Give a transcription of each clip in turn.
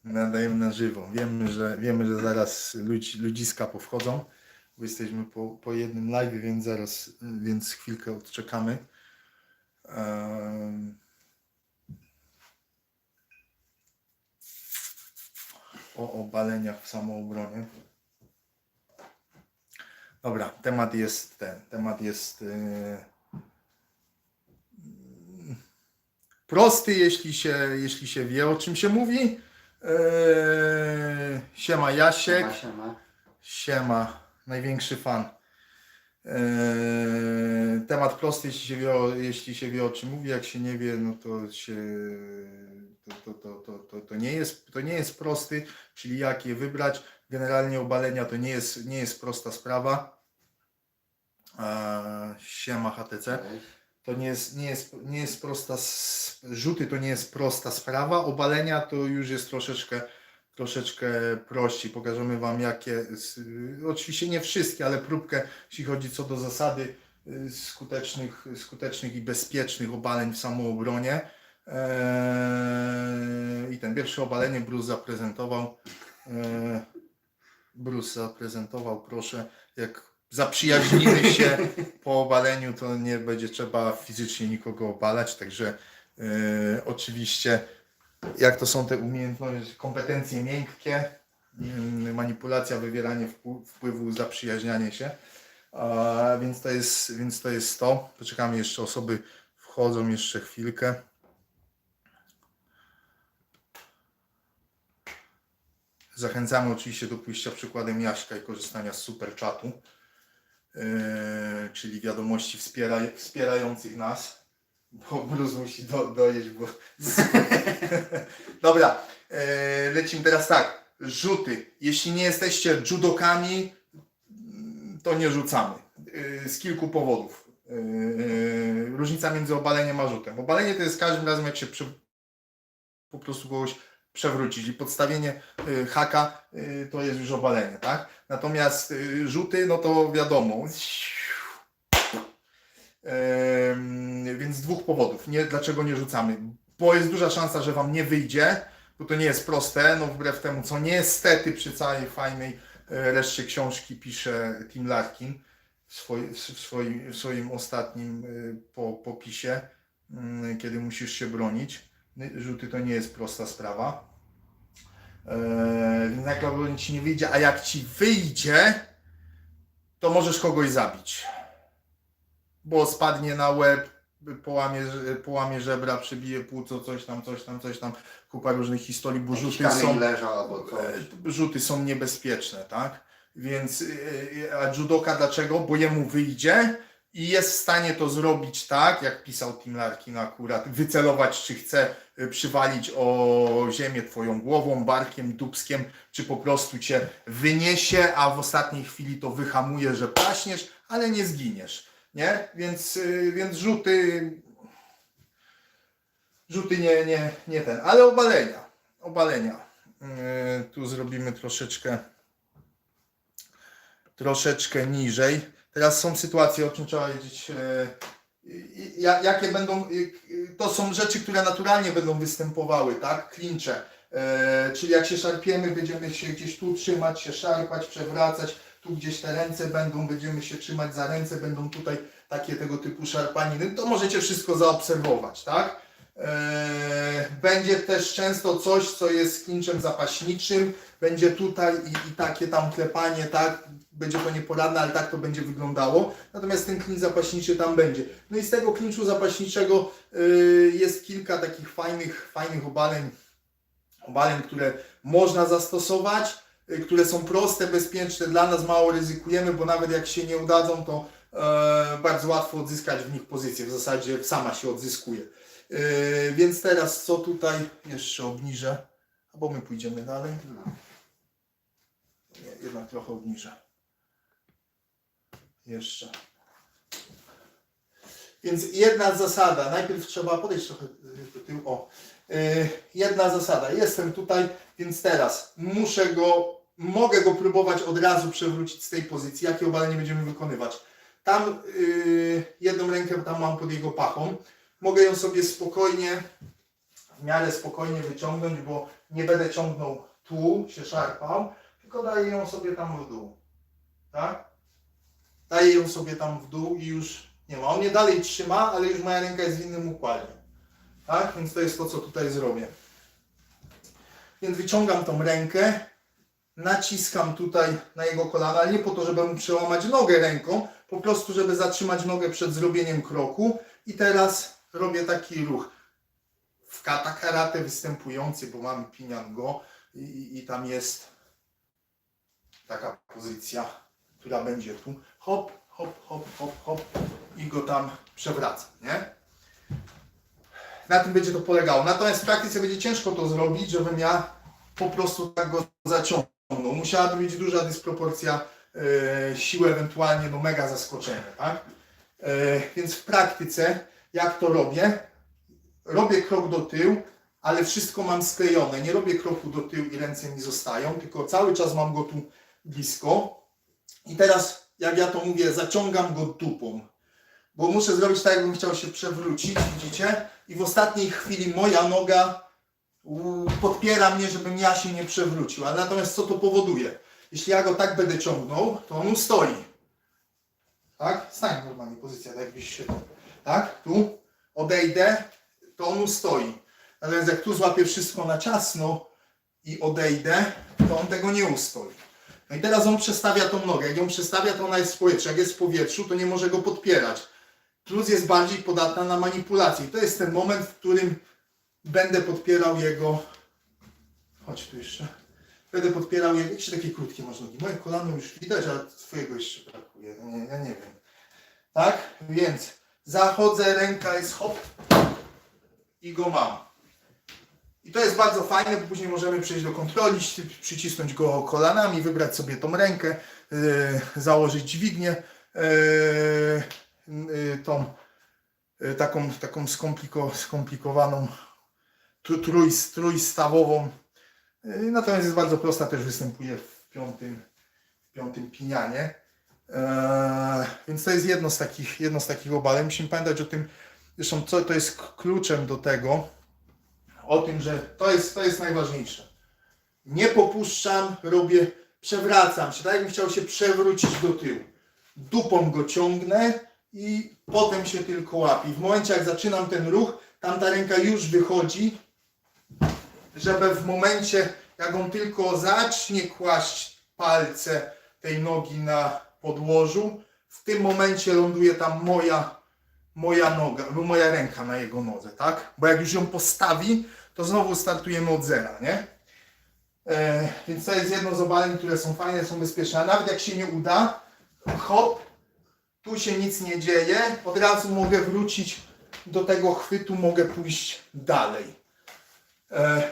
Nadajemy na żywo. Wiemy, że zaraz ludziska powchodzą, bo jesteśmy po jednym live, więc chwilkę odczekamy. O obaleniach w samoobronie. Dobra, temat jest prosty, jeśli się wie, o czym się mówi. Siema Jasiek. Siema, największy fan. Temat prosty, jeśli się wie, o czym mówi. Jak się nie wie, no to nie jest prosty, czyli jak je wybrać. Generalnie obalenia to nie jest prosta sprawa. Siema HTC. To nie jest prosta, rzuty to nie jest prosta sprawa, obalenia to już jest troszeczkę prościej. Pokażemy Wam jakie, oczywiście nie wszystkie, ale próbkę, jeśli chodzi co do zasady skutecznych i bezpiecznych obaleń w samoobronie. I ten pierwsze obalenie Bruce zaprezentował, proszę, jak zaprzyjaźnimy się po obaleniu, to nie będzie trzeba fizycznie nikogo obalać, także oczywiście jak to są te umiejętności, kompetencje miękkie, manipulacja, wywieranie wpływu, zaprzyjaźnianie się, więc to jest to. Poczekamy, jeszcze osoby wchodzą, jeszcze chwilkę. Zachęcamy oczywiście do pójścia przykładem Jaśka i korzystania z super czatu. Czyli wiadomości wspierających nas, bo Bruce musi dojeść, bo... Dobra, lecimy teraz tak, rzuty. Jeśli nie jesteście judokami, to nie rzucamy, z kilku powodów. Różnica między obaleniem a rzutem. Obalenie to jest każdym razem, jak się po prostu kogoś przewrócić i podstawienie haka to jest już obalenie, tak? Natomiast rzuty, no to wiadomo. Więc z dwóch powodów. Dlaczego nie rzucamy? Bo jest duża szansa, że Wam nie wyjdzie, bo to nie jest proste, no wbrew temu, co niestety przy całej fajnej reszcie książki pisze Tim Larkin w swoim ostatnim popisie, kiedy musisz się bronić. Rzuty to nie jest prosta sprawa. Więc jak Ci nie wyjdzie, a jak Ci wyjdzie, to możesz kogoś zabić. Bo spadnie na łeb, połamie żebra, przebije płuco, coś tam, kupa różnych historii, bo rzuty są niebezpieczne, tak? Więc, a judoka dlaczego? Bo jemu wyjdzie i jest w stanie to zrobić tak, jak pisał Tim Larkin akurat, wycelować, czy chce przywalić o ziemię Twoją głową, barkiem, dupskiem, czy po prostu Cię wyniesie, a w ostatniej chwili to wyhamuje, że paśniesz, ale nie zginiesz, nie? Więc rzuty nie ten, ale obalenia. Tu zrobimy troszeczkę niżej. Teraz są sytuacje, o czym trzeba wiedzieć, jakie będą, to są rzeczy, które naturalnie będą występowały, tak? Klincze, czyli jak się szarpiemy, będziemy się gdzieś tu trzymać, się szarpać, przewracać, tu gdzieś te ręce będziemy się trzymać za ręce, będą tutaj takie tego typu szarpaniny, to możecie wszystko zaobserwować, tak? Będzie też często coś, co jest klinczem zapaśniczym, będzie tutaj i takie tam klepanie, tak? Będzie to nieporadne, ale tak to będzie wyglądało. Natomiast ten klincz zapaśniczy tam będzie. No i z tego klinczu zapaśniczego jest kilka takich fajnych obaleń, które można zastosować, które są proste, bezpieczne, dla nas mało ryzykujemy, bo nawet jak się nie udadzą, to bardzo łatwo odzyskać w nich pozycję. W zasadzie sama się odzyskuje. Więc teraz co tutaj jeszcze obniżę, albo my pójdziemy dalej. Nie, jednak trochę obniżę. Jeszcze. Więc jedna zasada, najpierw trzeba podejść trochę do tyłu. Jedna zasada, jestem tutaj, więc teraz mogę go próbować od razu przewrócić z tej pozycji. Jakie obalenie będziemy wykonywać? Tam jedną rękę tam mam pod jego pachą. Mogę ją sobie spokojnie w miarę spokojnie wyciągnąć, bo nie będę ciągnął tu, się szarpał, tylko daję ją sobie tam w dół. Tak? Daję ją sobie tam w dół i już nie ma. On mnie dalej trzyma, ale już moja ręka jest w innym układzie. Tak? Więc to jest to, co tutaj zrobię. Więc wyciągam tą rękę, naciskam tutaj na jego kolana, ale nie po to, żeby mu przełamać nogę ręką, po prostu, żeby zatrzymać nogę przed zrobieniem kroku. I teraz robię taki ruch w kata karate występujący, bo mamy Pinyan Go i tam jest taka pozycja, która będzie tu. Hop, hop, hop, hop, hop i go tam przewracam, nie? Na tym będzie to polegało. Natomiast w praktyce będzie ciężko to zrobić, żebym ja po prostu tak go zaciągnął. Musiałaby być duża dysproporcja siły, ewentualnie no mega zaskoczenie, tak? Więc w praktyce jak to robię? Robię krok do tyłu, ale wszystko mam sklejone. Nie robię kroku do tyłu i ręce mi zostają, tylko cały czas mam go tu blisko. I teraz, jak ja to mówię, zaciągam go dupą. Bo muszę zrobić tak, jakbym chciał się przewrócić, widzicie? I w ostatniej chwili moja noga podpiera mnie, żebym ja się nie przewrócił. Ale natomiast co to powoduje? Jeśli ja go tak będę ciągnął, to on ustoi. Tak? Stań normalnie, pozycja, tak jakbyś się... Tak? Tu odejdę, to on ustoi. Natomiast jak tu złapię wszystko na ciasno i odejdę, to on tego nie ustoi. No i teraz on przestawia tą nogę. Jak ją przestawia, to ona jest w powietrzu. Jak jest w powietrzu, to nie może go podpierać. Plus jest bardziej podatna na manipulację. I to jest ten moment, w którym będę podpierał jego... Chodź tu jeszcze. Będę podpierał jego... Jakieś takie krótkie masz nogi. Moje kolano już widać, ale twojego jeszcze brakuje. Ja nie wiem. Tak? Więc zachodzę, ręka jest hop i go mam. I to jest bardzo fajne, bo później możemy przejść do kontroli, przycisnąć go kolanami, wybrać sobie tą rękę, założyć dźwignię, taką skomplikowaną, trójstawową. Natomiast jest bardzo prosta, też występuje w piątym Pinianie. Więc to jest jedno z takich obaleń. Musimy pamiętać o tym, zresztą co to jest kluczem do tego, o tym, że to jest najważniejsze. Nie popuszczam, robię, przewracam się, tak jakbym chciał się przewrócić do tyłu. Dupą go ciągnę i potem się tylko łapię. I w momencie, jak zaczynam ten ruch, tamta ręka już wychodzi, żeby w momencie, jak on tylko zacznie kłaść palce tej nogi na podłożu, w tym momencie ląduje tam moja noga, albo moja ręka na jego nodze, tak? Bo jak już ją postawi, to znowu startujemy od zera, nie? Więc to jest jedno z obaleń, które są fajne, są bezpieczne. A nawet jak się nie uda, hop, tu się nic nie dzieje, od razu mogę wrócić do tego chwytu, mogę pójść dalej.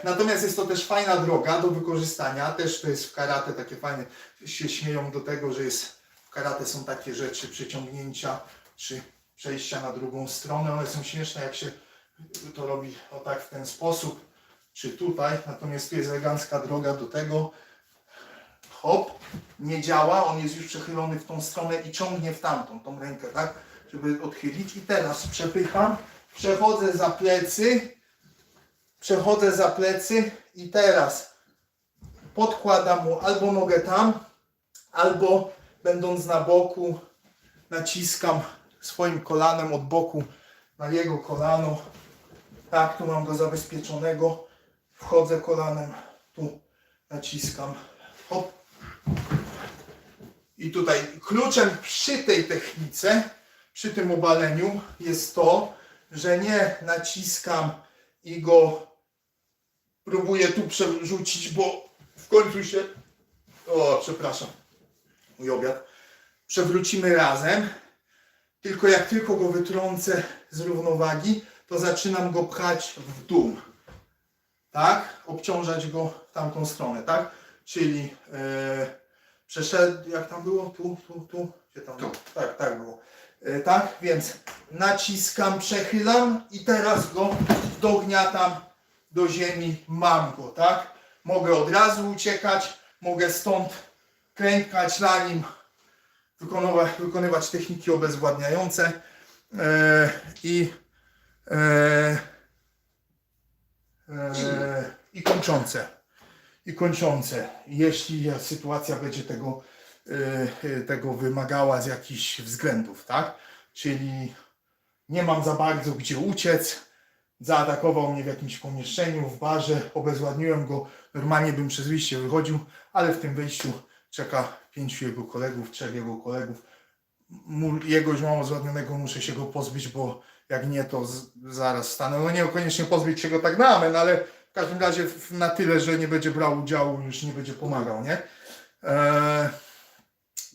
Natomiast jest to też fajna droga do wykorzystania, też to jest w karate takie fajne, się śmieją do tego, że jest w karate są takie rzeczy, przeciągnięcia, czy przejścia na drugą stronę, one są śmieszne, jak się to robi o tak w ten sposób, czy tutaj, natomiast tu jest elegancka droga do tego, hop, nie działa, on jest już przechylony w tą stronę i ciągnie w tamtą, tą rękę, tak, żeby odchylić i teraz przepycham, przechodzę za plecy i teraz podkładam mu albo nogę tam, albo będąc na boku naciskam swoim kolanem od boku na jego kolano. Tak, tu mam go zabezpieczonego. Wchodzę kolanem, tu naciskam. Hop. I tutaj kluczem przy tej technice, przy tym obaleniu jest to, że nie naciskam i go próbuję tu przerzucić, bo w końcu się... O, przepraszam. Mój obiad. Przewrócimy razem. Tylko jak tylko go wytrącę z równowagi, to zaczynam go pchać w dół. Tak? Obciążać go w tamtą stronę, tak? Czyli przeszedł, jak tam było? Tu. Gdzie tam było? Tak było. Tak, więc naciskam, przechylam i teraz go dogniatam do ziemi, mam go, tak? Mogę od razu uciekać, mogę stąd klękać na nim, wykonywać techniki obezwładniające i I kończące. I kończące. Jeśli sytuacja będzie tego wymagała z jakichś względów, tak? Czyli nie mam za bardzo gdzie uciec, zaatakował mnie w jakimś pomieszczeniu, w barze, obezwładniłem go, normalnie bym przez wyjście wychodził, ale w tym wyjściu czeka 5 jego kolegów, 3 jego kolegów. Jego już mało zładnionego, muszę się go pozbyć, bo jak nie, to zaraz stanę. No nie koniecznie pozbyć się go tak na amen, ale w każdym razie na tyle, że nie będzie brał udziału, już nie będzie pomagał, nie?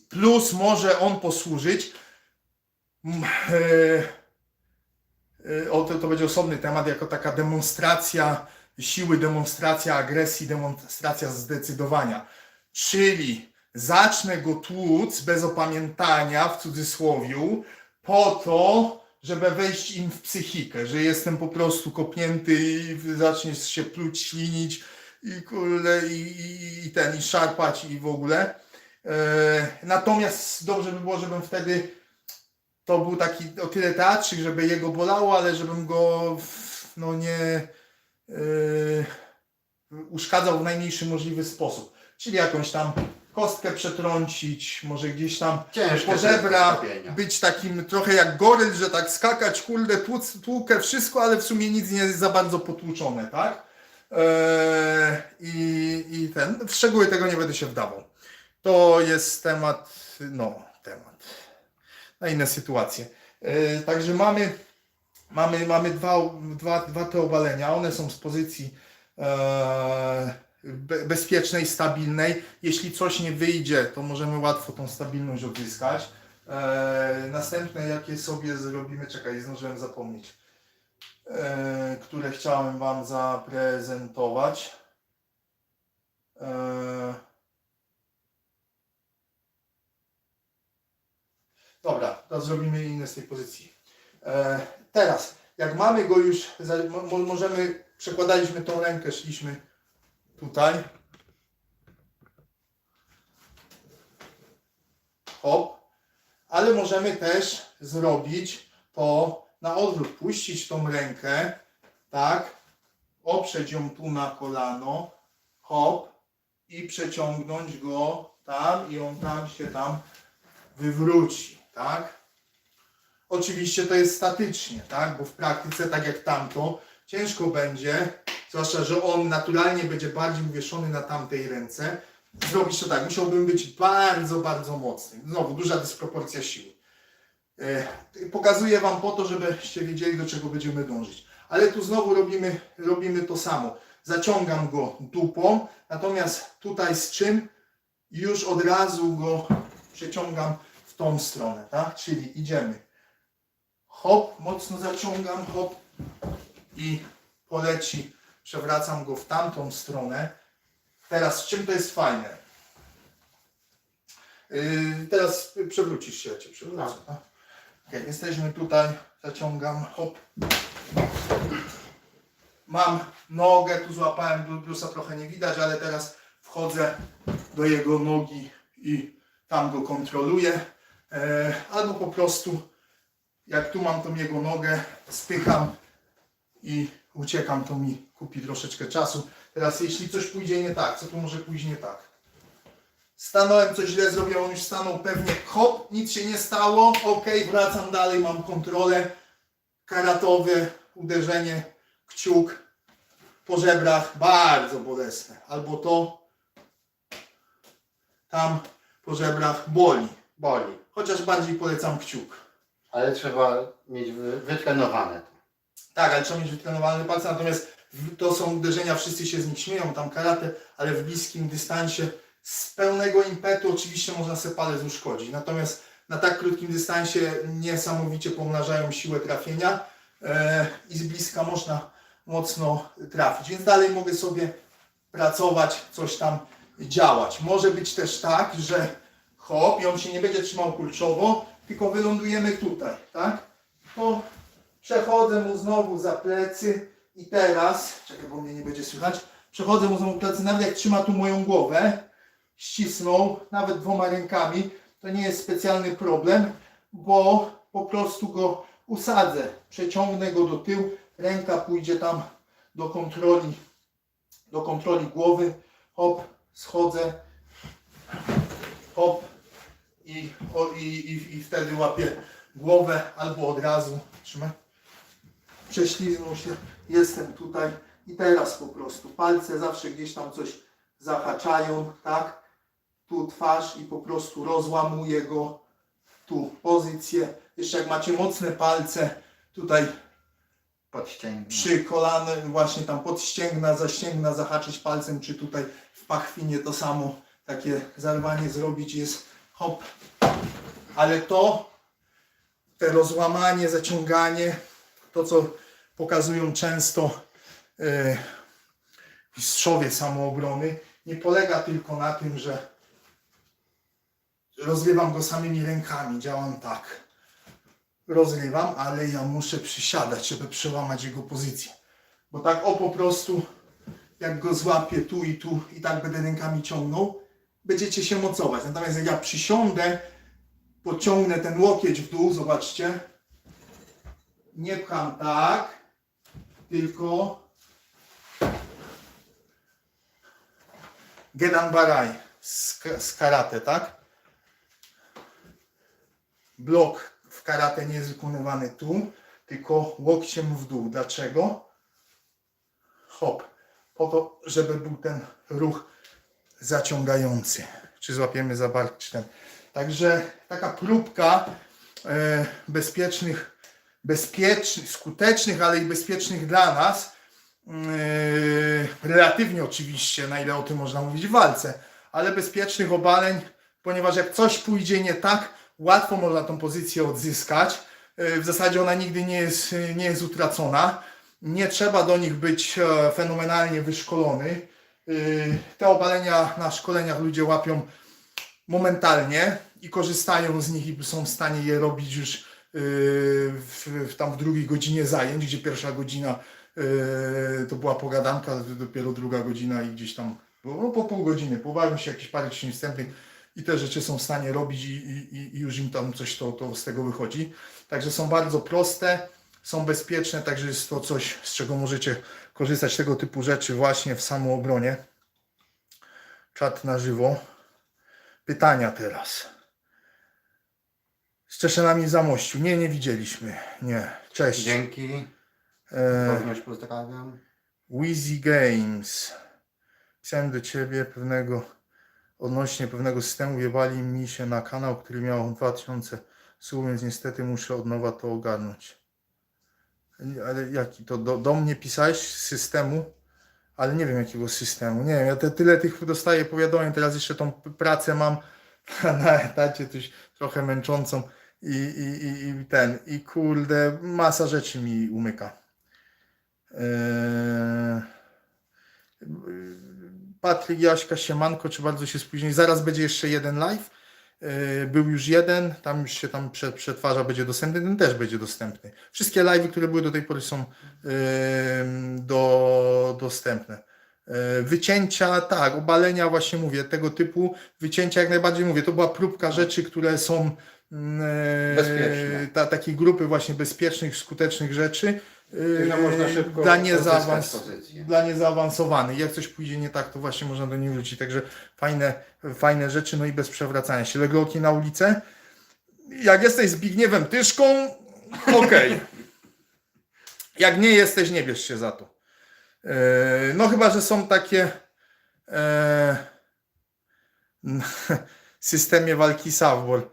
Plus może on posłużyć, to będzie osobny temat, jako taka demonstracja siły, demonstracja agresji, demonstracja zdecydowania. Czyli zacznę go tłuc bez opamiętania, w cudzysłowiu, po to, żeby wejść im w psychikę, że jestem po prostu kopnięty i zaczniesz się pluć, ślinić i kurde, i szarpać i w ogóle. Natomiast dobrze by było, żebym wtedy to był taki o tyle teatrzyk, żeby jego bolało, ale żebym go nie uszkadzał w najmniejszy możliwy sposób. Czyli jakąś tam kostkę przetrącić, może gdzieś tam po żebra, być takim trochę jak goryl, że tak skakać, kurde, tłukę, wszystko, ale w sumie nic nie jest za bardzo potłuczone, tak? W szczegóły tego nie będę się wdawał. To jest temat na inne sytuacje. Także mamy dwa te obalenia. One są z pozycji bezpiecznej, stabilnej. Jeśli coś nie wyjdzie, to możemy łatwo tą stabilność odzyskać. Następne, jakie sobie zrobimy, czekaj, zdążyłem zapomnieć, które chciałem Wam zaprezentować. Dobra, to zrobimy inne z tej pozycji. Teraz, jak mamy go już, przekładaliśmy tą rękę, szliśmy tutaj. Hop. Ale możemy też zrobić to na odwrót, puścić tą rękę, tak, oprzeć ją tu na kolano, hop, i przeciągnąć go tam i on tam wywróci, tak? Oczywiście to jest statycznie, tak? Bo w praktyce, tak jak tamto, ciężko będzie, zwłaszcza, że on naturalnie będzie bardziej uwieszony na tamtej ręce. Zrobić to tak, musiałbym być bardzo, bardzo mocny. Znowu, duża dysproporcja siły. Pokazuję Wam po to, żebyście wiedzieli, do czego będziemy dążyć. Ale tu znowu robimy to samo. Zaciągam go dupą, natomiast tutaj z czym? Już od razu go przeciągam w tą stronę, tak? Czyli idziemy. Hop, mocno zaciągam, hop i poleci. Przewracam go w tamtą stronę. Teraz z czym to jest fajne? Teraz przewrócisz się, ja Cię przewrócę. No. Okay, jesteśmy tutaj, zaciągam, hop. Mam nogę, tu złapałem Bruce'a, trochę nie widać, ale teraz wchodzę do jego nogi i tam go kontroluję. Albo po prostu, jak tu mam tą jego nogę, spycham i uciekam, to mi kupi troszeczkę czasu. Teraz jeśli coś pójdzie nie tak, co tu może pójść nie tak? Stanąłem, coś źle zrobiłem, on już stanął pewnie, hop, nic się nie stało, ok, wracam dalej, mam kontrolę, karatowe uderzenie, kciuk po żebrach, bardzo bolesne, albo to, tam po żebrach boli, chociaż bardziej polecam kciuk. Ale trzeba mieć wytrenowane. Tak, ale trzeba mieć wytrenowane palce, natomiast to są uderzenia, wszyscy się z nich śmieją, tam karate, ale w bliskim dystansie z pełnego impetu oczywiście można sobie palec uszkodzić, natomiast na tak krótkim dystansie niesamowicie pomnażają siłę trafienia i z bliska można mocno trafić, więc dalej mogę sobie pracować, coś tam działać. Może być też tak, że hop, i on się nie będzie trzymał kurczowo, tylko wylądujemy tutaj, tak? To przechodzę mu znowu za plecy i teraz, czekaj, bo mnie nie będzie słychać, przechodzę mu znowu plecy, nawet jak trzyma tu moją głowę, ścisnął, nawet 2 rękami, to nie jest specjalny problem, bo po prostu go usadzę, przeciągnę go do tyłu, ręka pójdzie tam do kontroli głowy, hop, schodzę, hop i wtedy łapię głowę albo od razu, trzymaj, prześliznął się, jestem tutaj i teraz po prostu palce zawsze gdzieś tam coś zahaczają, tak, tu twarz i po prostu rozłamuję go, tu pozycję, jeszcze jak macie mocne palce, tutaj Podścięgno. przy kolanie, właśnie tam pod ścięgna, za ścięgna zahaczyć palcem, czy tutaj w pachwinie to samo, takie zarwanie zrobić jest hop, ale te rozłamanie, zaciąganie, to co pokazują często mistrzowie samoobrony, nie polega tylko na tym, że rozrywam go samymi rękami, działam tak. Rozrywam, ale ja muszę przysiadać, żeby przełamać jego pozycję. Bo tak po prostu, jak go złapię tu i tak będę rękami ciągnął, będziecie się mocować. Natomiast jak ja przysiądę, pociągnę ten łokieć w dół, zobaczcie, nie pcham tak, tylko Gedan Barai z karate, tak? Blok w karate nie jest wykonywany tu, tylko łokciem w dół. Dlaczego? Hop. Po to, żeby był ten ruch zaciągający. Czy złapiemy za bark, czy ten. Także taka próbka skutecznych, ale i bezpiecznych dla nas, relatywnie oczywiście, na ile o tym można mówić w walce, ale bezpiecznych obaleń, ponieważ jak coś pójdzie nie tak, łatwo można tą pozycję odzyskać. W zasadzie ona nigdy nie jest utracona. Nie trzeba do nich być fenomenalnie wyszkolony. Te obalenia na szkoleniach ludzie łapią momentalnie i korzystają z nich i są w stanie je robić już tam w drugiej godzinie zajęć, gdzie pierwsza godzina to była pogadanka, dopiero druga godzina i gdzieś tam po pół godziny pobawią się jakieś parę ćwiczeń wstępnych i te rzeczy są w stanie robić i już im tam coś to z tego wychodzi. Także są bardzo proste, są bezpieczne, także jest to coś, z czego możecie korzystać, tego typu rzeczy właśnie w samoobronie. Czat na żywo. Pytania teraz. Z Czeszenami w Zamościu. Nie widzieliśmy. Nie. Cześć. Dzięki. Również pozdrawiam. Wheezy Games. Pisałem do Ciebie odnośnie pewnego systemu. Wjebali mi się na kanał, który miał 2000 słów, więc niestety muszę od nowa to ogarnąć. Ale jaki to? Do mnie pisałeś z systemu? Ale nie wiem jakiego systemu. Nie wiem, ja tyle tych dostaję powiadomień, teraz jeszcze tą pracę mam na etacie, coś trochę męczącą i kurde, masa rzeczy mi umyka. Patryk, Jaśka, siemanko, czy bardzo się spóźnili? Zaraz będzie jeszcze jeden live. Był już jeden, tam już się tam przetwarza, będzie dostępny, ten też będzie dostępny. Wszystkie live'y, które były do tej pory są dostępne. Wycięcia, tak, obalenia właśnie mówię, tego typu wycięcia jak najbardziej mówię, to była próbka rzeczy, które są bezpieczne. Takiej grupy właśnie bezpiecznych, skutecznych rzeczy. No można szybko dla niezaawansowanych. Jak coś pójdzie nie tak, to właśnie można do niej wrócić. Także fajne rzeczy, no i bez przewracania się. Legloki na ulicę. Jak jesteś Zbigniewem Tyszką, okej. Jak nie jesteś, nie bierz się za to. No chyba, że są takie systemie walki Savbor.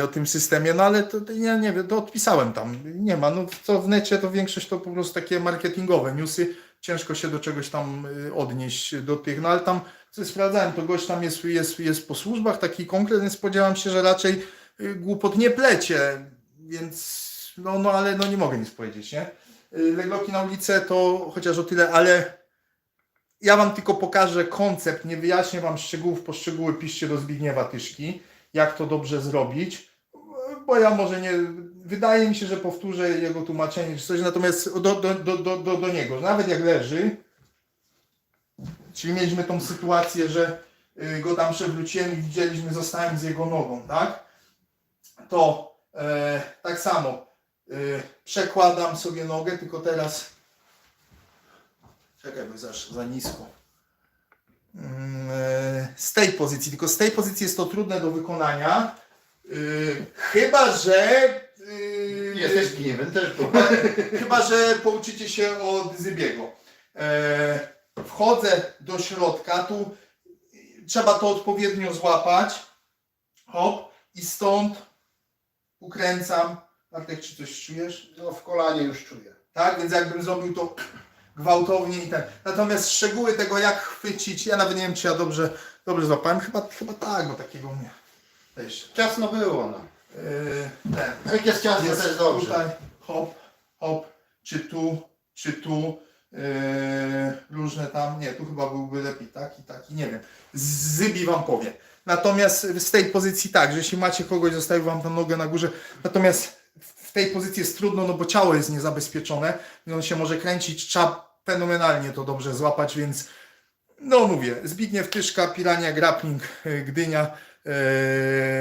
O tym systemie, no ale to ja nie wiem, to odpisałem tam, nie ma, no co w necie to większość to po prostu takie marketingowe newsy, ciężko się do czegoś tam odnieść do tych, no ale tam co sprawdzałem, to gość tam jest po służbach, taki konkret, więc spodziewam się, że raczej głupot nie plecie, więc no ale no nie mogę nic powiedzieć, nie? Legloki na ulicę to chociaż o tyle, ale ja wam tylko pokażę koncept, nie wyjaśnię wam szczegółów, poszczegóły piszcie do Zbigniewa Tyszki, jak to dobrze zrobić, bo ja może nie, wydaje mi się, że powtórzę jego tłumaczenie czy coś, natomiast do niego, że nawet jak leży, czyli mieliśmy tą sytuację, że go tam przewróciłem i widzieliśmy, zostałem z jego nogą, tak? To tak samo przekładam sobie nogę, tylko teraz Czekaj, bo za nisko. Z tej pozycji, tylko z tej pozycji jest to trudne do wykonania. Chyba, że Jesteś gniewem też. chyba, że pouczycie się od Zybiego. Wchodzę do środka, tu trzeba to odpowiednio złapać. Hop, i stąd ukręcam. Bartek, czy coś czujesz? No w kolanie już czuję. Tak, więc jakbym zrobił to gwałtownie i tak. Natomiast szczegóły tego, jak chwycić, ja nawet nie wiem, czy ja dobrze złapałem. Chyba tak, bo takiego mnie. Weź. Ciasno było, no. Ten. Jak jest ciasno, to jest dobrze. Tutaj, hop, czy tu, różne tam, nie, tu chyba byłby lepiej taki, nie wiem. Zybi wam powie. Natomiast z tej pozycji tak, że jeśli macie kogoś, zostawił wam tam nogę na górze, natomiast w tej pozycji jest trudno, no bo ciało jest niezabezpieczone, i on się może kręcić, trzeba fenomenalnie to dobrze złapać, więc no mówię, Zbigniew Tyszka, Pirania Grappling, Gdynia,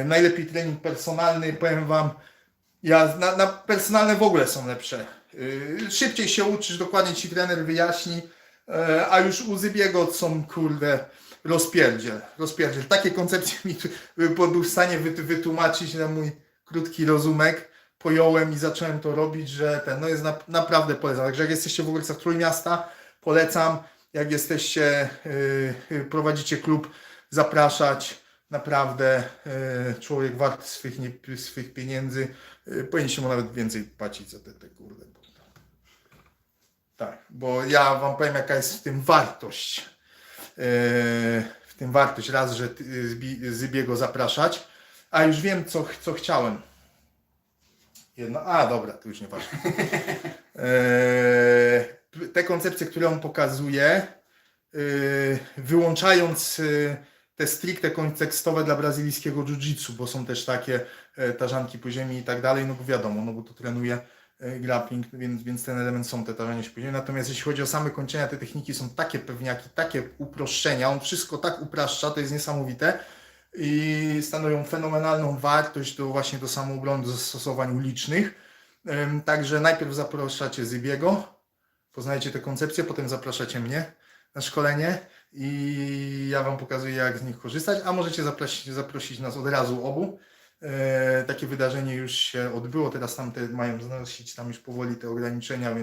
najlepiej trening personalny, powiem wam, ja na personalne w ogóle są lepsze. Szybciej się uczysz, dokładnie ci trener wyjaśni, a już u Zybiego są kurde rozpierdziel. Takie koncepcje mi był w stanie wytłumaczyć na mój krótki rozumek. Pojąłem i zacząłem to robić, że no jest naprawdę polecam. Także jak jesteście w okolicach Trójmiasta, polecam. Jak jesteście, prowadzicie klub, zapraszać. Naprawdę człowiek wart swych pieniędzy. Powinniście mu nawet więcej płacić za te kurde. Tak, bo ja wam powiem, jaka jest w tym wartość. Raz, że Zybiego zapraszać, a już wiem, co chciałem. Dobra, to już nie ważne. Te koncepcje, które on pokazuje, wyłączając te stricte kontekstowe dla brazylijskiego jiu-jitsu, bo są też takie tarzanki po ziemi i tak dalej, no bo wiadomo, no bo to trenuje grappling, więc ten element są te tarzanie się po ziemi. Natomiast jeśli chodzi o same kończenia, te techniki są takie pewniaki, takie uproszczenia, on wszystko tak upraszcza, to jest niesamowite i stanowią fenomenalną wartość właśnie do samoobrony, do zastosowań ulicznych. Także najpierw zapraszacie Zybiego, poznajecie te koncepcje, potem zapraszacie mnie na szkolenie i ja wam pokazuję, jak z nich korzystać, a możecie zaprosić nas od razu obu. Takie wydarzenie już się odbyło, teraz tamte mają znosić tam już powoli te ograniczenia,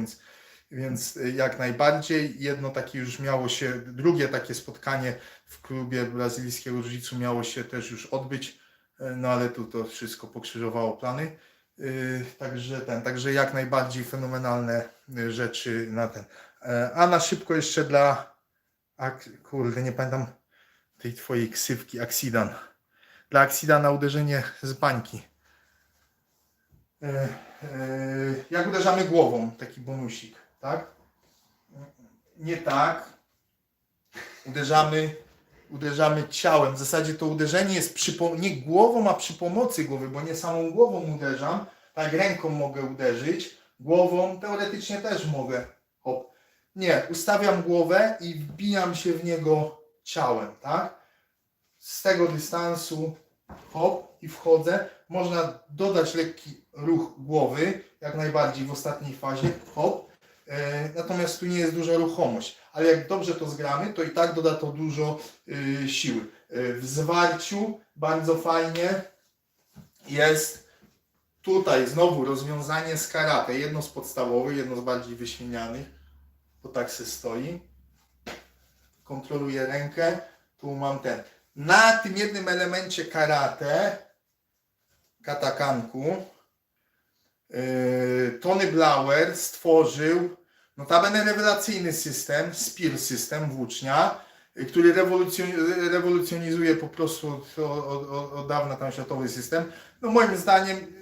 więc jak najbardziej. Jedno takie już miało się, drugie takie spotkanie w klubie brazylijskiego jiu-jitsu miało się też już odbyć, no ale tu to wszystko pokrzyżowało plany. Także jak najbardziej fenomenalne rzeczy na ten. A na szybko jeszcze kurde, nie pamiętam tej twojej ksywki, Aksidan. Dla Aksida uderzenie z bańki. Jak uderzamy głową, taki bonusik, tak? Nie tak. Uderzamy ciałem. W zasadzie to uderzenie jest nie głową, a przy pomocy głowy, bo nie samą głową uderzam. Tak, ręką mogę uderzyć. Głową teoretycznie też mogę. Hop. Nie, ustawiam głowę i wbijam się w niego ciałem, tak? Z tego dystansu, hop, i wchodzę. Można dodać lekki ruch głowy, jak najbardziej w ostatniej fazie, hop. Natomiast tu nie jest duża ruchomość, ale jak dobrze to zgramy, to i tak doda to dużo siły. W zwarciu bardzo fajnie jest tutaj znowu rozwiązanie z karate, jedno z podstawowych, jedno z bardziej wyśmienianych, bo tak se stoi. Kontroluję rękę, tu mam ten. Na tym jednym elemencie karate, katakanku, Tony Blauer stworzył notabene rewelacyjny system, Spear System, włócznia, który rewolucjonizuje po prostu od dawna tam światowy system. No moim zdaniem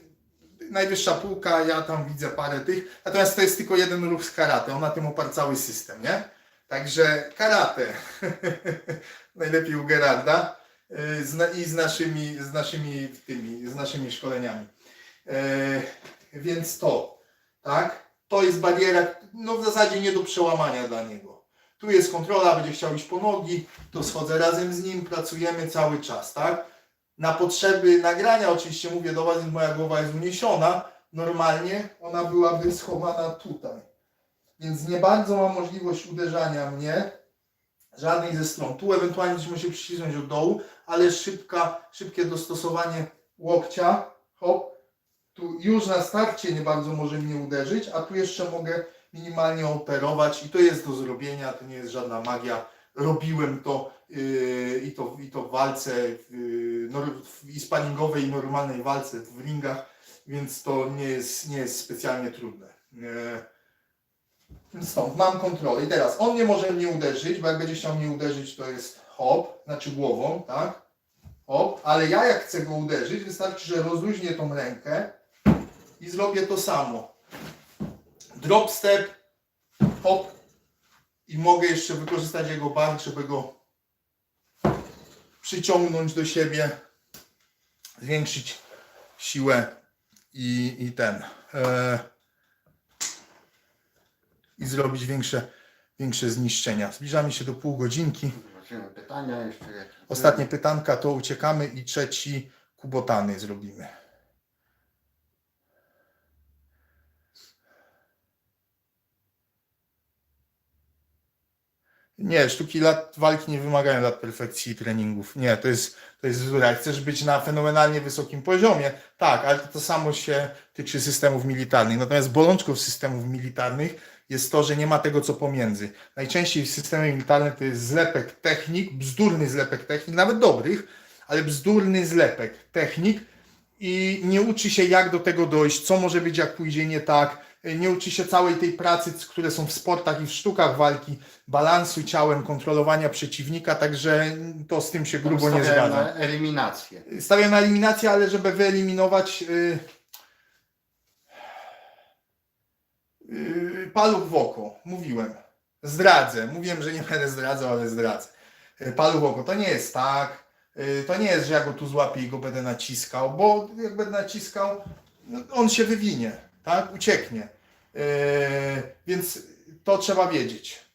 najwyższa półka, ja tam widzę parę tych, natomiast to jest tylko jeden ruch z karate, on na tym oparł cały system, nie? Także karate, najlepiej u Gerarda i z naszymi szkoleniami. Więc tak? To jest bariera, no w zasadzie nie do przełamania dla niego. Tu jest kontrola, będzie chciał iść po nogi, to schodzę razem z nim, pracujemy cały czas, tak? Na potrzeby nagrania, oczywiście mówię do Was, moja głowa jest uniesiona, normalnie ona byłaby schowana tutaj. więc nie bardzo ma możliwość uderzania mnie żadnej ze stron. Tu ewentualnie musimy się przycisnąć od dołu, ale szybkie dostosowanie łokcia, hop, tu już na starcie nie bardzo może mnie uderzyć, a tu jeszcze mogę minimalnie operować i to jest do zrobienia, to nie jest żadna magia. Robiłem to i to w walce i sparingowej i normalnej walce w ringach, więc to nie jest specjalnie trudne. Stąd mam kontrolę. I teraz on nie może mnie uderzyć, bo jak będzie chciał mnie uderzyć, to jest hop, znaczy głową, tak? Hop, ale ja jak chcę go uderzyć, wystarczy, że rozluźnię tą rękę i zrobię to samo. Drop step, hop i mogę jeszcze wykorzystać jego bark, żeby go przyciągnąć do siebie, zwiększyć siłę i zrobić większe zniszczenia. Zbliżamy się do pół godzinki. Zobaczymy pytania jeszcze jakieś. Ostatnie pytanka to uciekamy i trzeci kubotany zrobimy. Nie, sztuki walki nie wymagają lat perfekcji i treningów. Nie, to jest bzdura. Jak chcesz być na fenomenalnie wysokim poziomie, tak, ale to samo się tyczy systemów militarnych. Natomiast bolączką systemów militarnych jest to, że nie ma tego co pomiędzy. Najczęściej w systemie militarnym to jest zlepek technik, bzdurny zlepek technik, nawet dobrych, ale bzdurny zlepek technik i nie uczy się jak do tego dojść, co może być jak pójdzie nie tak. Nie uczy się całej tej pracy, które są w sportach i w sztukach walki, balansu ciałem, kontrolowania przeciwnika, także to z tym się grubo nie Stawiałem zgadza. na eliminację. Stawiam na eliminację, ale żeby wyeliminować paluch w oko. Mówiłem. Zdradzę. Mówiłem, że nie będę zdradzał, ale zdradzę. Paluch w oko. To nie jest tak. To nie jest, że ja go tu złapię i go będę naciskał, bo jak będę naciskał, no, on się wywinie, tak? Ucieknie. Więc to trzeba wiedzieć.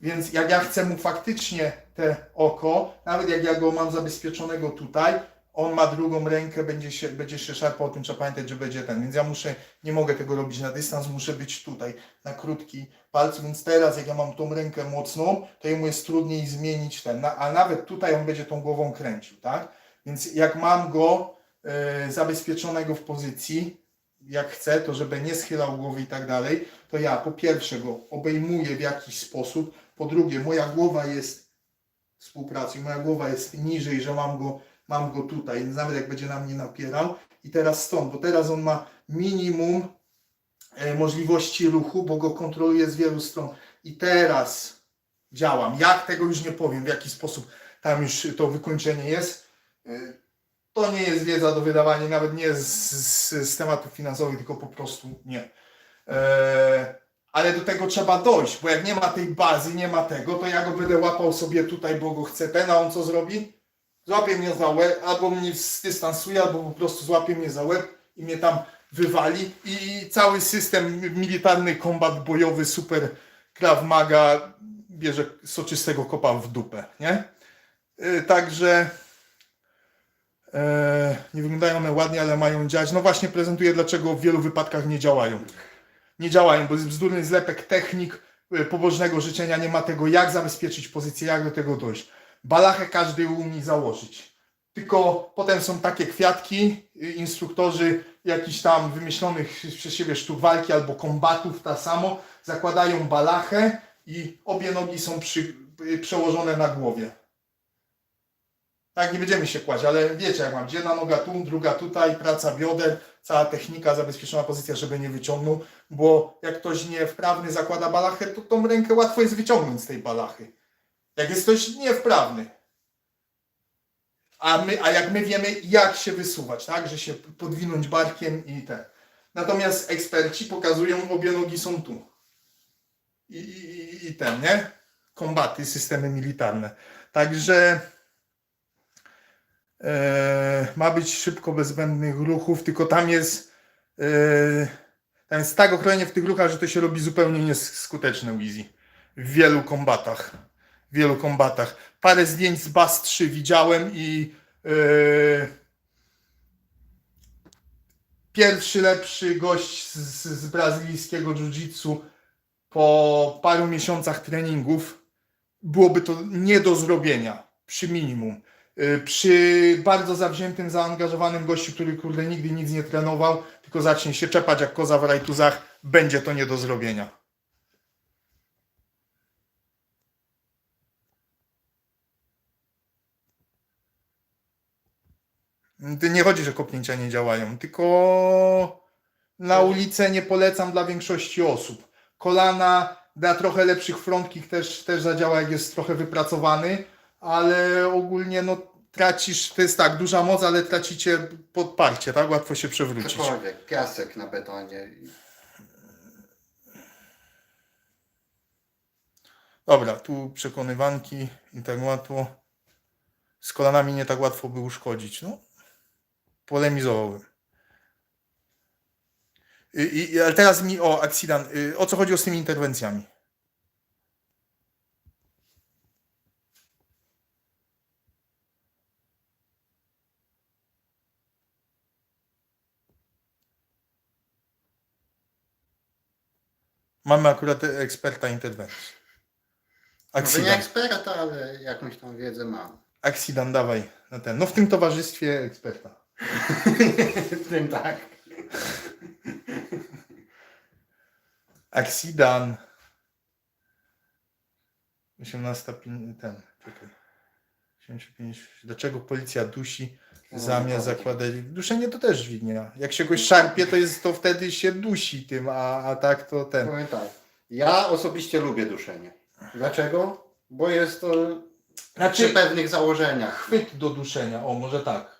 Więc jak ja chcę mu faktycznie te oko, nawet jak ja go mam zabezpieczonego tutaj, on ma drugą rękę, będzie się szarpał, o tym trzeba pamiętać, że będzie ten. Więc ja nie mogę tego robić na dystans, muszę być tutaj, na krótki palec. Więc teraz jak ja mam tą rękę mocną, to jemu jest trudniej zmienić ten. A nawet tutaj on będzie tą głową kręcił, tak? Więc jak mam go zabezpieczonego w pozycji, jak chcę, to żeby nie schylał głowy i tak dalej, to ja po pierwsze go obejmuję w jakiś sposób, po drugie moja głowa jest współpracy, moja głowa jest niżej, że mam go tutaj, więc nawet jak będzie na mnie napierał i teraz stąd, bo teraz on ma minimum możliwości ruchu, bo go kontroluje z wielu stron i teraz działam, jak tego już nie powiem, w jaki sposób tam już to wykończenie jest. To nie jest wiedza do wydawania, nawet nie z tematów finansowych, tylko po prostu nie. Ale do tego trzeba dojść, bo jak nie ma tej bazy, nie ma tego, to ja go będę łapał sobie tutaj, bo go chcę ten, a on co zrobi? Złapie mnie za łeb, albo mnie zdystansuje, albo po prostu złapie mnie za łeb i mnie tam wywali i cały system militarny, kombat bojowy, super Krav Maga bierze soczystego kopa w dupę, nie? Także nie wyglądają one ładnie, ale mają działać. No właśnie prezentuję, dlaczego w wielu wypadkach nie działają. Nie działają, bo jest bzdurny zlepek technik pobożnego życzenia, nie ma tego jak zabezpieczyć pozycję, jak do tego dojść. Balachę każdy umie założyć. Tylko potem są takie kwiatki, instruktorzy jakichś tam wymyślonych przez siebie sztuk walki albo kombatów, ta samo, zakładają balachę i obie nogi są przełożone na głowie. Tak, nie będziemy się kłaść, ale wiecie jak mam, jedna noga tu, druga tutaj, praca bioder, cała technika, zabezpieczona pozycja, żeby nie wyciągnął, bo jak ktoś niewprawny zakłada balachę, to tą rękę łatwo jest wyciągnąć z tej balachy. Jak jest ktoś niewprawny. A jak my wiemy, jak się wysuwać, tak, że się podwinąć barkiem i ten. Natomiast eksperci pokazują, obie nogi są tu. I ten, nie? Kombaty, systemy militarne. Także ma być szybko, bez zbędnych ruchów, tylko tam jest tak okrojenie w tych ruchach, że to się robi zupełnie nieskuteczne Easy. W wielu kombatach. Parę zdjęć z BAS 3 widziałem i pierwszy lepszy gość z brazylijskiego jiu-jitsu po paru miesiącach treningów byłoby to nie do zrobienia, przy minimum. Przy bardzo zawziętym, zaangażowanym gościu, który kurde nigdy nic nie trenował, tylko zacznie się czepać jak koza w rajtuzach, będzie to nie do zrobienia. Nie chodzi, że kopnięcia nie działają, tylko na ulicę nie polecam dla większości osób. Kolana dla trochę lepszych frontkich też zadziała, jak jest trochę wypracowany, ale ogólnie no tracisz, to jest tak, duża moc, ale tracicie podparcie, tak? Łatwo się przewrócić. Cokolwiek, piasek na betonie. Dobra, tu przekonywanki i tak łatwo. Z kolanami nie tak łatwo by uszkodzić. No, polemizowałbym. Ale teraz mi o Axidan. O co chodzi z tymi interwencjami? Mamy akurat eksperta interwencji. Może nie Axidan. eksperta, ale jakąś tam wiedzę mam. Axidan, dawaj na ten. No w tym towarzystwie eksperta. W tym tak. Axidan. 18 ten. Czekaj. 85. Dlaczego policja dusi zamiast zakładać? Duszenie to też dźwignia. Jak się goś szarpie, to wtedy się dusi tym, a tak to ten. Powiem tak. Ja osobiście lubię duszenie. Dlaczego? Bo jest to przy pewnych założeniach. Chwyt do duszenia, o może tak.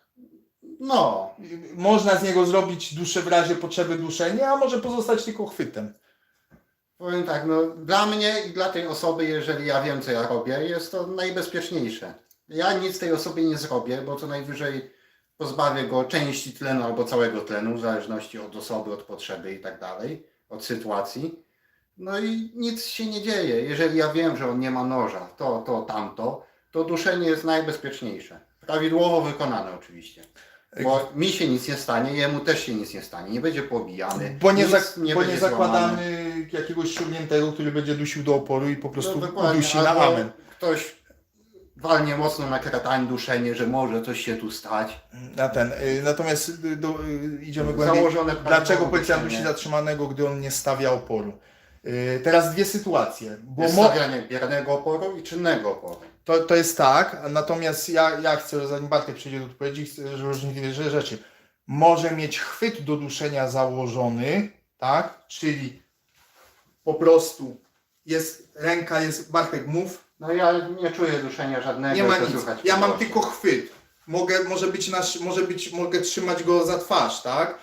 No, Można z niego zrobić duszę w razie potrzeby duszenia, a może pozostać tylko chwytem. powiem tak, no dla mnie i dla tej osoby, jeżeli ja wiem co ja robię, jest to najbezpieczniejsze. Ja nic tej osobie nie zrobię, bo co najwyżej pozbawię go części tlenu albo całego tlenu, w zależności od osoby, od potrzeby i tak dalej, od sytuacji. No i nic się nie dzieje. Jeżeli ja wiem, że on nie ma noża, tamto, to duszenie jest najbezpieczniejsze. Prawidłowo wykonane oczywiście. Bo mi się nic nie stanie, jemu też się nic nie stanie. Nie będzie pobijany. Bo nie, nic bo nie będzie zakładamy złamane. jakiegoś szurniętego, który będzie dusił do oporu i po prostu No dokładnie, udusi na albo amen. ktoś walnie mocno na kratań duszenie, że może coś się tu stać. Na ten. Natomiast idziemy głębiej. Założone Dlaczego prawidłowo policja dusi duszenie. zatrzymanego, gdy on nie stawia oporu? Teraz dwie sytuacje. Bo Jest stawianie biernego oporu i czynnego oporu. to jest tak, natomiast ja chcę, zanim Bartek przyjdzie do odpowiedzi, chcę rozróżnić dwie rzeczy. Może mieć chwyt do duszenia założony, tak? Czyli po prostu ręka jest, Bartek mów, No ja nie czuję duszenia żadnego. nie ma to nic. słychać Ja po mam głosie. tylko chwyt. Mogę trzymać go za twarz, tak?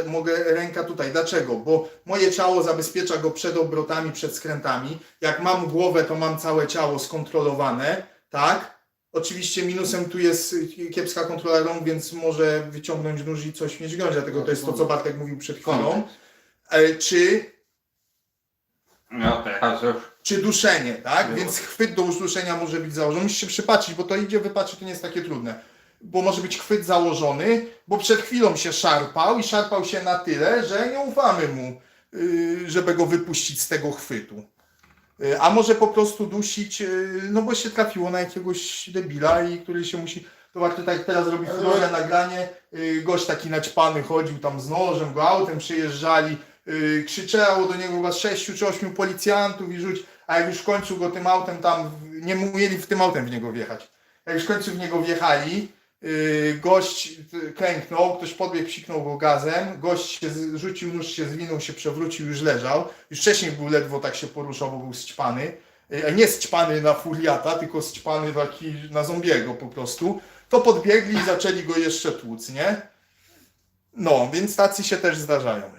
Mogę ręka tutaj. Dlaczego? Bo moje ciało zabezpiecza go przed obrotami, przed skrętami. Jak mam głowę, to mam całe ciało skontrolowane, tak? Oczywiście minusem tu jest kiepska kontrola rąk, więc może wyciągnąć nóż i coś mieć wziąć. Dlatego to jest to, co Bartek mówił przed chwilą. No teraz już. Czy duszenie, tak? Było. Więc chwyt do uduszenia może być założony. Musisz się przypatrzyć, bo to idzie wypatrzyć, to nie jest takie trudne. Bo może być chwyt założony, bo przed chwilą się szarpał i szarpał się na tyle, że nie ufamy mu, żeby go wypuścić z tego chwytu. A może po prostu dusić, no bo się trafiło na jakiegoś debila i który się musi... To warto tak jak teraz robi furorę nagranie, gość taki naćpany chodził tam z nożem, go autem przyjeżdżali, krzyczało do niego chyba 6 czy 8 policjantów i a jak już w końcu go tym autem tam, nie mieli w tym autem w niego wjechać. Jak już w końcu w niego wjechali, gość klęknął, ktoś podbiegł, psiknął go gazem, gość się rzucił, nóż się zwinął, się przewrócił, już leżał. Już wcześniej był ledwo tak się poruszał, bo był ćpany. Nie ćpany na furiata, tylko ćpany taki na zombiego po prostu. To podbiegli i zaczęli go jeszcze tłuc, nie? No, więc tacy się też zdarzają.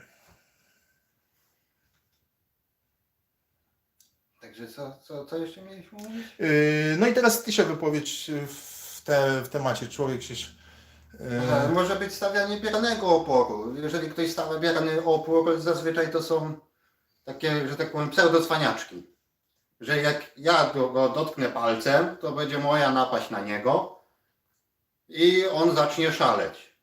Także co jeszcze mieliśmy mówić? No i teraz ty się wypowiedz w temacie. Człowiek się... Może być stawianie biernego oporu. Jeżeli ktoś stawia bierny opór, zazwyczaj to są takie, że tak powiem, pseudocwaniaczki. Że jak ja go dotknę palcem, to będzie moja napaść na niego i on zacznie szaleć.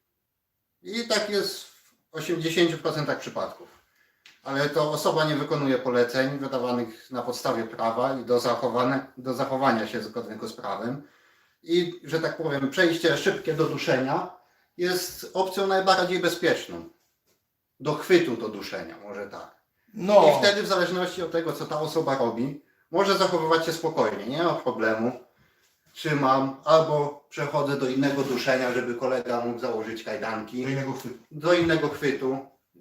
I tak jest w 80% przypadków. ale to osoba nie wykonuje poleceń wydawanych na podstawie prawa i do zachowania się zgodnego z prawem. I, że tak powiem, przejście szybkie do duszenia jest opcją najbardziej bezpieczną. Do chwytu do duszenia, może tak. No, I wtedy w zależności od tego, co ta osoba robi, może zachowywać się spokojnie, nie ma problemu. Trzymam, albo przechodzę do innego duszenia, żeby kolega mógł założyć kajdanki. do innego chwytu. Do innego chwytu,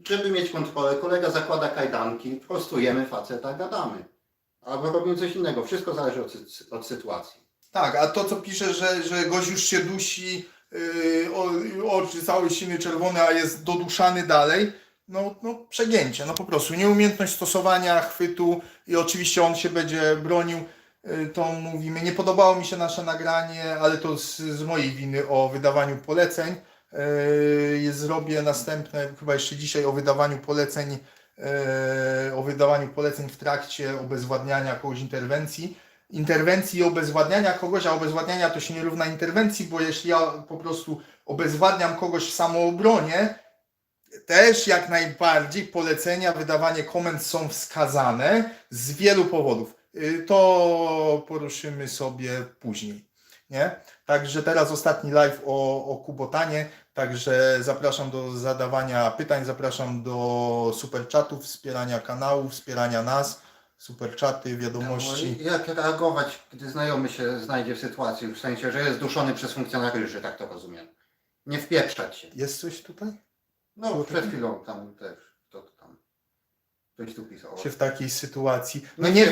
żeby mieć kontrolę. Kolega zakłada kajdanki, prostujemy faceta, gadamy. Albo robimy coś innego. Wszystko zależy od sytuacji. Tak, a to co pisze, że gość już się dusi, oczy całe siny czerwone, a jest doduszany dalej, no przegięcie, no po prostu nieumiejętność stosowania chwytu i oczywiście on się będzie bronił, to mówimy, nie podobało mi się nasze nagranie, ale to z mojej winy o wydawaniu poleceń. Zrobię następne, chyba jeszcze dzisiaj o wydawaniu poleceń w trakcie obezwładniania kogoś interwencji i obezwładniania kogoś, a obezwładniania to się nie równa interwencji, bo jeśli ja po prostu obezwładniam kogoś w samoobronie, też jak najbardziej polecenia, wydawanie komend są wskazane z wielu powodów. To poruszymy sobie później, nie? Także teraz ostatni live o Kubotanie, także zapraszam do zadawania pytań, zapraszam do superchatów, wspierania kanału, wspierania nas, superczaty, wiadomości. No, jak reagować, gdy znajomy się znajdzie w sytuacji, w sensie, że jest duszony przez funkcjonariuszy, tak to rozumiem. Nie wpieprzać się. Jest coś tutaj? No, przed chwilą tam też, to tam. Ktoś tu pisał. Czy w takiej sytuacji? No Nie nie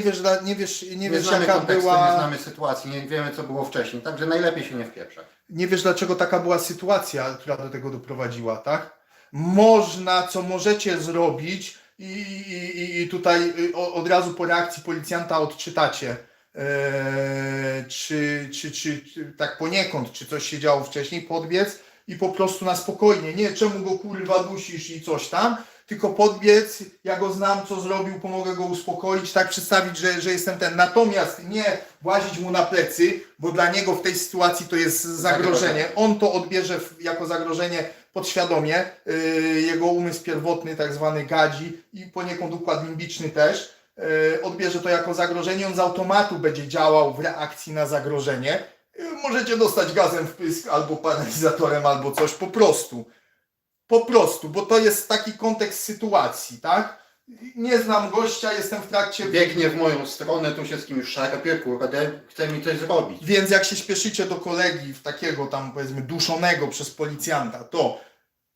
wpieprzać. nie wiesz znamy jaka kontekstu, była... nie znamy sytuacji, nie wiemy co było wcześniej, także najlepiej się nie wpieprzać. Nie wiesz, dlaczego taka była sytuacja, która do tego doprowadziła, tak? Można, co możecie zrobić i tutaj od razu po reakcji policjanta odczytacie, czy tak poniekąd, czy coś się działo wcześniej, podbiec i po prostu na spokojnie, nie czemu go kurwa dusisz i coś tam, tylko podbiec, ja go znam, co zrobił, pomogę go uspokoić, tak przedstawić, że jestem ten. Natomiast nie włazić mu na plecy, bo dla niego w tej sytuacji to jest zagrożenie. On to odbierze jako zagrożenie podświadomie. Jego umysł pierwotny, tak zwany gadzi i poniekąd układ limbiczny też, odbierze to jako zagrożenie. On z automatu będzie działał w reakcji na zagrożenie. Możecie dostać gazem w pysk, albo paralizatorem, albo coś, po prostu. Po prostu, bo to jest taki kontekst sytuacji, tak? Nie znam gościa, jestem w trakcie... Biegnie w moją stronę, tu się z kimś szarpie, kurde, chce mi coś zrobić. Więc jak się śpieszycie do kolegi w takiego tam powiedzmy duszonego przez policjanta, to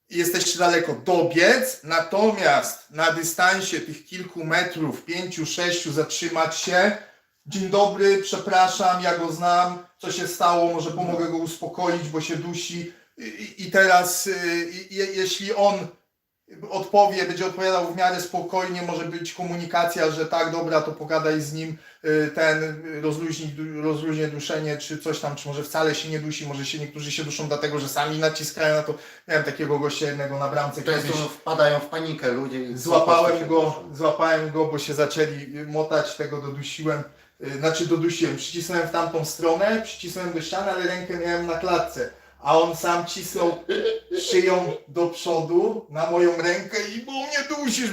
jesteście daleko, dobiec, natomiast na dystansie tych kilku metrów, 5-6 zatrzymać się. Dzień dobry, przepraszam, ja go znam, co się stało, może pomogę go uspokoić, bo się dusi. I teraz, jeśli on odpowie, będzie odpowiadał w miarę spokojnie, może być komunikacja, że tak, dobra, to pogadaj z nim, rozluźnie duszenie, czy coś tam, czy może wcale się nie dusi, może się niektórzy się duszą dlatego, że sami naciskają na to. Miałem takiego gościa jednego na bramce, Często kiedyś wpadają w panikę ludzie i złapałem go, bo się zaczęli motać, tego dodusiłem, przycisnąłem w tamtą stronę, przycisnąłem do ściany, ale rękę miałem na klatce. A on sam cisnął szyją do przodu na moją rękę i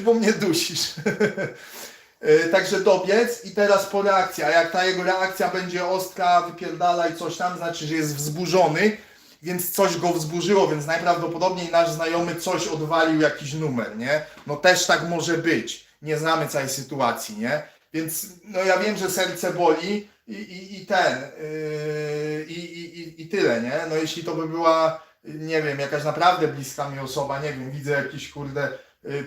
bo mnie dusisz. Także dobiec i teraz po reakcji. A jak ta jego reakcja będzie ostra, wypierdala i coś tam, znaczy, że jest wzburzony, więc coś go wzburzyło, więc najprawdopodobniej nasz znajomy coś odwalił, jakiś numer, nie? No też tak może być. Nie znamy całej sytuacji, nie? Więc no ja wiem, że serce boli i tyle, nie? No jeśli to by była, nie wiem, jakaś naprawdę bliska mi osoba, nie wiem, widzę jakiś kurde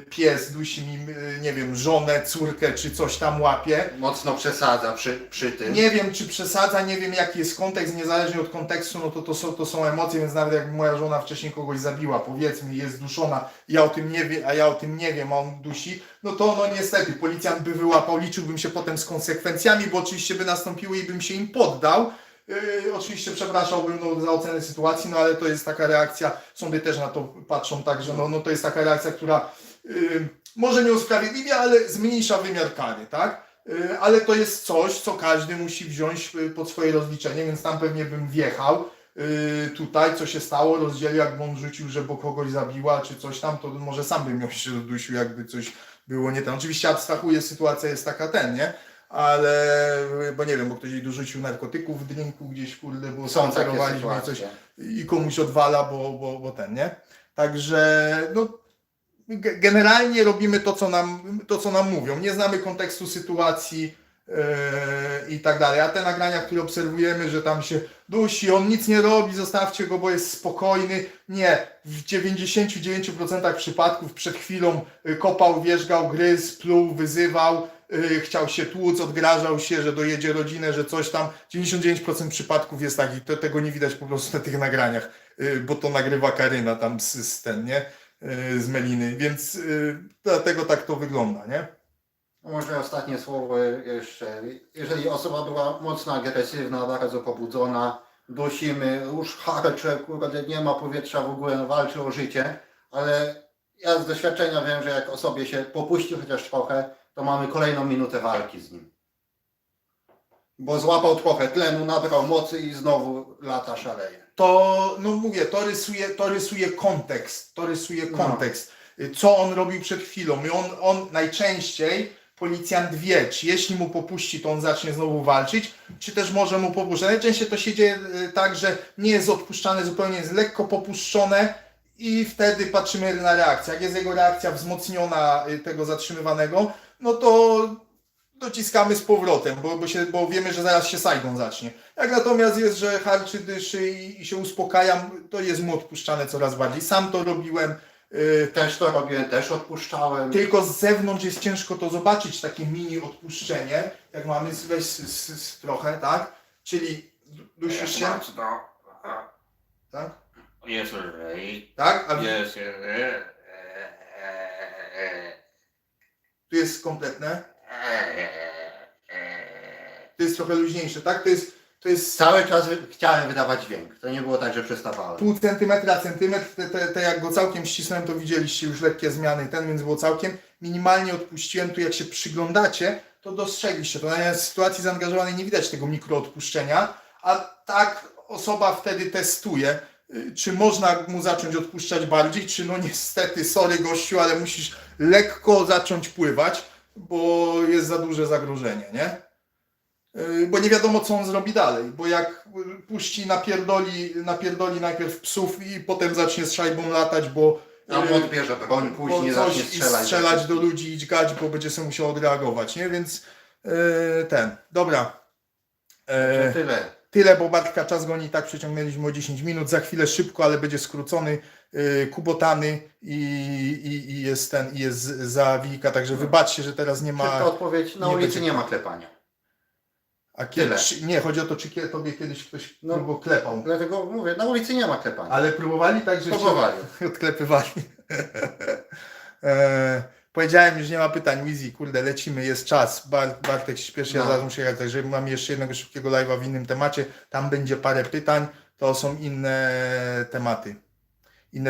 pies, dusi mi, nie wiem, żonę, córkę, czy coś tam łapie. Mocno przesadza przy tym. Nie wiem, czy przesadza, nie wiem jaki jest kontekst, niezależnie od kontekstu, no to są emocje, więc nawet jak moja żona wcześniej kogoś zabiła, powiedzmy, jest duszona, ja o tym nie wiem, a ja o tym nie wiem, a on dusi, no to niestety, policjant by wyłapał, liczyłbym się potem z konsekwencjami, bo oczywiście by nastąpiły i bym się im poddał. Oczywiście przepraszałbym za ocenę sytuacji, no ale to jest taka reakcja, sądy też na to patrzą tak, że no to jest taka reakcja, która może nie usprawiedliwia, ale zmniejsza wymiar kary, tak? Ale to jest coś, co każdy musi wziąć pod swoje rozliczenie, więc tam pewnie bym wjechał tutaj, co się stało, rozdzielił, jakby on rzucił, że bo kogoś zabiła, czy coś tam, to może sam bym się dodusił, jakby coś było nie ten. Oczywiście abstrahuję, sytuacja jest taka nie? Ale, bo nie wiem, bo ktoś jej dorzucił narkotyków w drinku gdzieś, kurde, bo Są takie spacerowaliśmy coś sytuacje. i komuś odwala, bo ten, nie? Także, no, generalnie robimy to, co nam mówią. Nie znamy kontekstu sytuacji i tak dalej. A te nagrania, które obserwujemy, że tam się dusi, on nic nie robi, zostawcie go, bo jest spokojny. Nie. W 99% przypadków przed chwilą kopał, wierzgał, gryzł, pluł, wyzywał, chciał się tłuc, odgrażał się, że dojedzie rodzinę, że coś tam. 99% przypadków jest takich, tego nie widać po prostu na tych nagraniach, bo to nagrywa Karyna tam z Meliny, więc dlatego tak to wygląda, nie? Może ostatnie słowo jeszcze. Jeżeli osoba była mocno agresywna, bardzo pobudzona, dusimy, już harcze, kurde, nie ma powietrza w ogóle, no, walczy o życie, ale ja z doświadczenia wiem, że jak osobie się popuści chociaż trochę, to mamy kolejną minutę walki z nim. Bo złapał trochę tlenu, nabrał mocy i znowu lata szaleje. To, no mówię, to rysuje kontekst, co on robił przed chwilą. I on najczęściej, policjant wie, czy jeśli mu popuści, to on zacznie znowu walczyć, czy też może mu popuszczać. Najczęściej to się dzieje tak, że nie jest odpuszczane zupełnie, jest lekko popuszczone i wtedy patrzymy na reakcję. Jak jest jego reakcja wzmocniona tego zatrzymywanego, no to dociskamy z powrotem, bo wiemy, że zaraz się Saigon zacznie. Jak natomiast jest, że harczy, dyszy i się uspokajam, to jest mu odpuszczane coraz bardziej. Sam to robiłem. Też to robiłem, też odpuszczałem. Tylko z zewnątrz jest ciężko to zobaczyć, takie mini odpuszczenie, jak mamy weź trochę, tak? Czyli dusisz się, tak? Jest lżej. Tak? A Jest. tu jest kompletne. To jest trochę luźniejsze, tak? To jest Cały czas chciałem wydawać dźwięk. To nie było tak, że przestawałem. pół centymetra, centymetr, te jak go całkiem ścisnąłem, to widzieliście już lekkie zmiany, więc było całkiem. Minimalnie odpuściłem, tu jak się przyglądacie, to dostrzegliście. To na sytuacji zaangażowanej nie widać tego mikroodpuszczenia, a tak osoba wtedy testuje, czy można mu zacząć odpuszczać bardziej, czy no niestety, sorry gościu, ale musisz lekko zacząć pływać, bo jest za duże zagrożenie, nie? Bo nie wiadomo, co on zrobi dalej, bo jak puści, napierdoli najpierw psów i potem zacznie z szajbą latać, bo Albo odbierze broń, później bo coś zacznie i strzelać do ludzi i dźgać, bo będzie sobie musiał odreagować, nie? Więc dobra. Tyle. Tyle, bo Bartka czas goni, tak przeciągnęliśmy o 10 minut, za chwilę szybko, ale będzie skrócony, kubotany i jest zawijka, także wybaczcie, że teraz nie ma... Szybka odpowiedź, na nie ulicy będzie- nie ma klepania. A Tyle. nie, chodzi o to, czy tobie kiedyś ktoś No. klepał. Dlatego mówię, na ulicy nie ma klepania. Ale próbowali tak, że Próbowali. się odklepywali. Powiedziałem, już nie ma pytań. Wizzy, kurde, lecimy, jest czas. Bartek się śpieszy, ja No. zaraz muszę jechać. Także mam jeszcze jednego szybkiego live'a w innym temacie. Tam będzie parę pytań. To są inne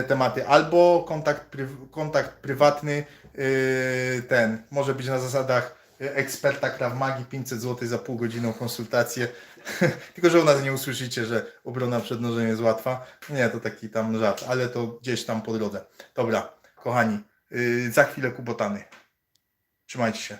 tematy. Albo kontakt prywatny, może być na zasadach eksperta Krav Magi, 500 zł za pół godziny konsultację. Tylko, że u nas nie usłyszycie, że obrona przed nożem jest łatwa. Nie, to taki tam żart, ale to gdzieś tam po drodze. Dobra, kochani, za chwilę kubotany. Trzymajcie się.